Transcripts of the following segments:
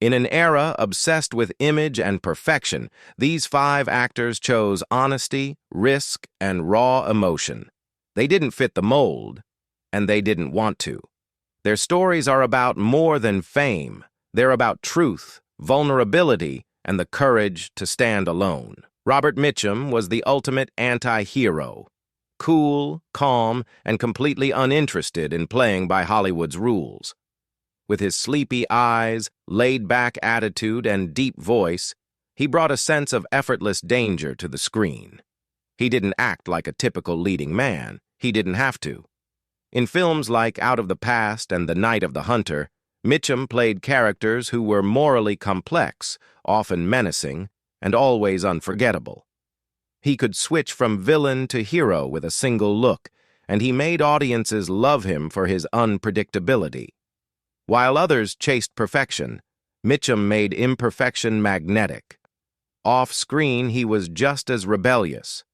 In an era obsessed with image and perfection, these 5 actors chose honesty, risk, and raw emotion. They didn't fit the mold, and they didn't want to. Their stories are about more than fame. They're about truth, vulnerability, and the courage to stand alone. Robert Mitchum was the ultimate anti-hero. Cool, calm, and completely uninterested in playing by Hollywood's rules. With his sleepy eyes, laid-back attitude, and deep voice, he brought a sense of effortless danger to the screen. He didn't act like a typical leading man. He didn't have to. In films like Out of the Past and The Night of the Hunter, Mitchum played characters who were morally complex, often menacing, and always unforgettable. He could switch from villain to hero with a single look, and he made audiences love him for his unpredictability. While others chased perfection, Mitchum made imperfection magnetic. Off-screen, he was just as rebellious.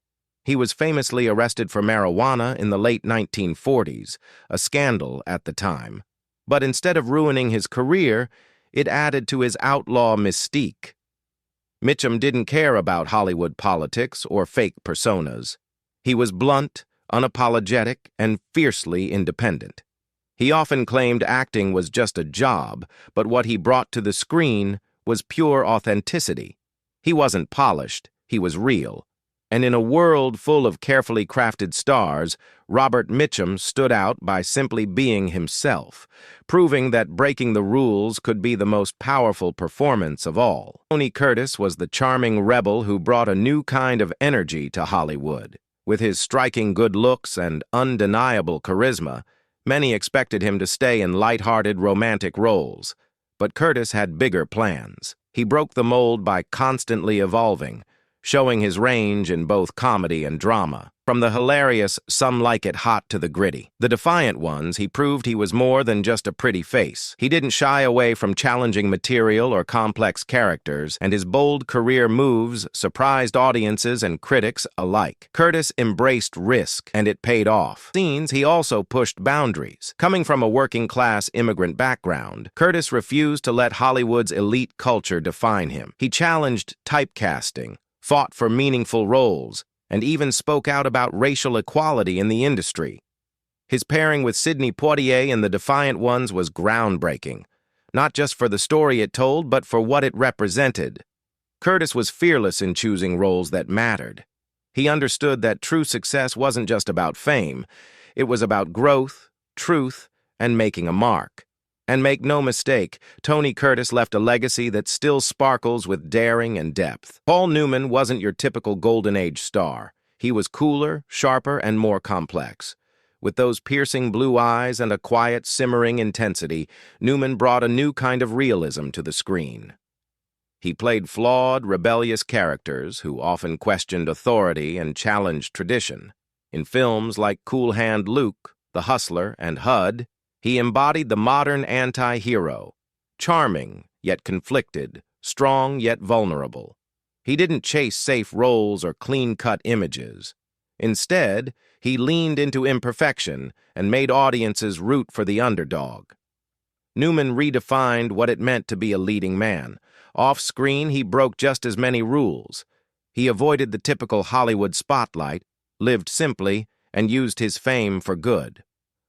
He was famously arrested for marijuana in the late 1940s, a scandal at the time. But instead of ruining his career, it added to his outlaw mystique. Mitchum didn't care about Hollywood politics or fake personas. He was blunt, unapologetic, and fiercely independent. He often claimed acting was just a job, but what he brought to the screen was pure authenticity. He wasn't polished, he was real. And in a world full of carefully crafted stars, Robert Mitchum stood out by simply being himself, proving that breaking the rules could be the most powerful performance of all. Tony Curtis was the charming rebel who brought a new kind of energy to Hollywood. With his striking good looks and undeniable charisma, many expected him to stay in light-hearted romantic roles. But Curtis had bigger plans. He broke the mold by constantly evolving, showing his range in both comedy and drama. From the hilarious Some Like It Hot to the gritty, The Defiant Ones, he proved he was more than just a pretty face. He didn't shy away from challenging material or complex characters, and his bold career moves surprised audiences and critics alike. Curtis embraced risk, and it paid off. Scenes, he also pushed boundaries. Coming from a working-class immigrant background, Curtis refused to let Hollywood's elite culture define him. He challenged typecasting, fought for meaningful roles, and even spoke out about racial equality in the industry. His pairing with Sidney Poitier in The Defiant Ones was groundbreaking, not just for the story it told, but for what it represented. Curtis was fearless in choosing roles that mattered. He understood that true success wasn't just about fame. It was about growth, truth, and making a mark. And make no mistake, Tony Curtis left a legacy that still sparkles with daring and depth. Paul Newman wasn't your typical Golden Age star. He was cooler, sharper, and more complex. With those piercing blue eyes and a quiet, simmering intensity, Newman brought a new kind of realism to the screen. He played flawed, rebellious characters who often questioned authority and challenged tradition. In films like Cool Hand Luke, The Hustler, and HUD, he embodied the modern anti-hero, charming yet conflicted, strong yet vulnerable. He didn't chase safe roles or clean-cut images. Instead, he leaned into imperfection and made audiences root for the underdog. Newman redefined what it meant to be a leading man. Off-screen, he broke just as many rules. He avoided the typical Hollywood spotlight, lived simply, and used his fame for good.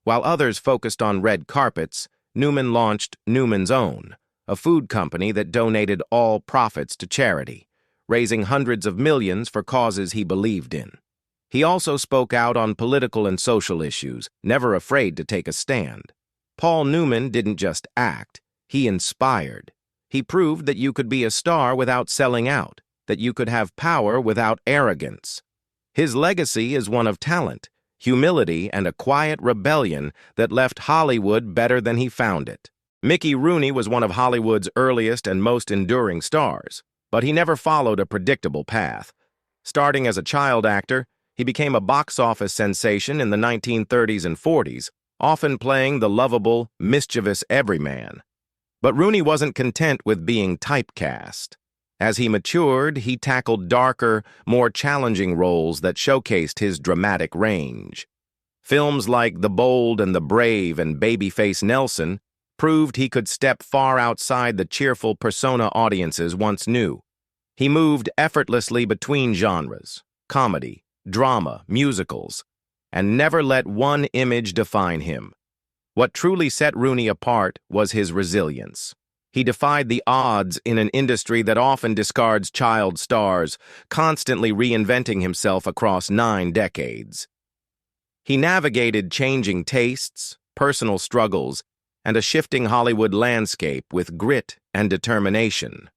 While others focused on red carpets, Newman launched Newman's Own, a food company that donated all profits to charity, raising hundreds of millions for causes he believed in. He also spoke out on political and social issues, never afraid to take a stand. Paul Newman didn't just act, he inspired. He proved that you could be a star without selling out, that you could have power without arrogance. His legacy is one of talent, humility, and a quiet rebellion that left Hollywood better than he found it. Mickey Rooney was one of Hollywood's earliest and most enduring stars, but he never followed a predictable path. Starting as a child actor, he became a box office sensation in the 1930s and 40s, often playing the lovable, mischievous everyman. But Rooney wasn't content with being typecast. As he matured, he tackled darker, more challenging roles that showcased his dramatic range. Films like The Bold and the Brave and Babyface Nelson proved he could step far outside the cheerful persona audiences once knew. He moved effortlessly between genres, comedy, drama, musicals, and never let one image define him. What truly set Rooney apart was his resilience. He defied the odds in an industry that often discards child stars, constantly reinventing himself across 9 decades. He navigated changing tastes, personal struggles, and a shifting Hollywood landscape with grit and determination.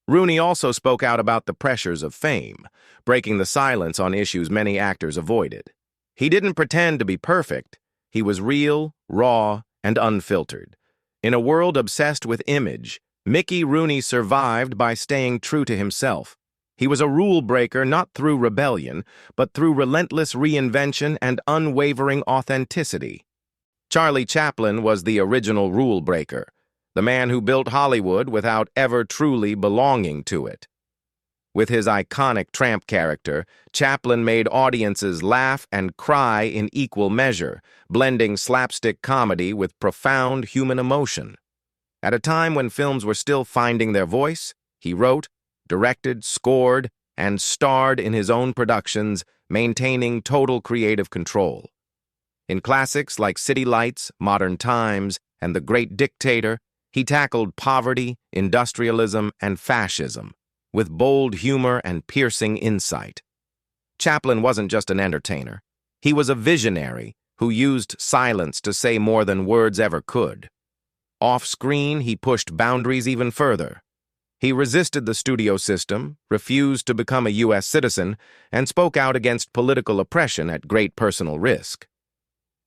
Rooney also spoke out about the pressures of fame, breaking the silence on issues many actors avoided. He didn't pretend to be perfect. He was real, raw, and unfiltered. In a world obsessed with image, Mickey Rooney survived by staying true to himself. He was a rule breaker not through rebellion, but through relentless reinvention and unwavering authenticity. Charlie Chaplin was the original rule breaker, the man who built Hollywood without ever truly belonging to it. With his iconic tramp character, Chaplin made audiences laugh and cry in equal measure, blending slapstick comedy with profound human emotion. At a time when films were still finding their voice, he wrote, directed, scored, and starred in his own productions, maintaining total creative control. In classics like City Lights, Modern Times, and The Great Dictator, he tackled poverty, industrialism, and fascism, with bold humor and piercing insight. Chaplin wasn't just an entertainer. He was a visionary who used silence to say more than words ever could. Off-screen, he pushed boundaries even further. He resisted the studio system, refused to become a U.S. citizen, and spoke out against political oppression at great personal risk.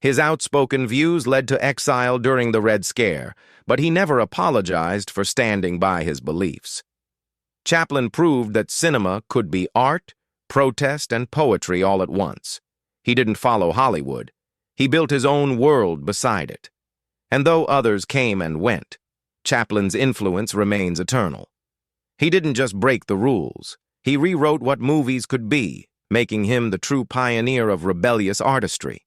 His outspoken views led to exile during the Red Scare, but he never apologized for standing by his beliefs. Chaplin proved that cinema could be art, protest, and poetry all at once. He didn't follow Hollywood. He built his own world beside it. And though others came and went, Chaplin's influence remains eternal. He didn't just break the rules. He rewrote what movies could be, making him the true pioneer of rebellious artistry.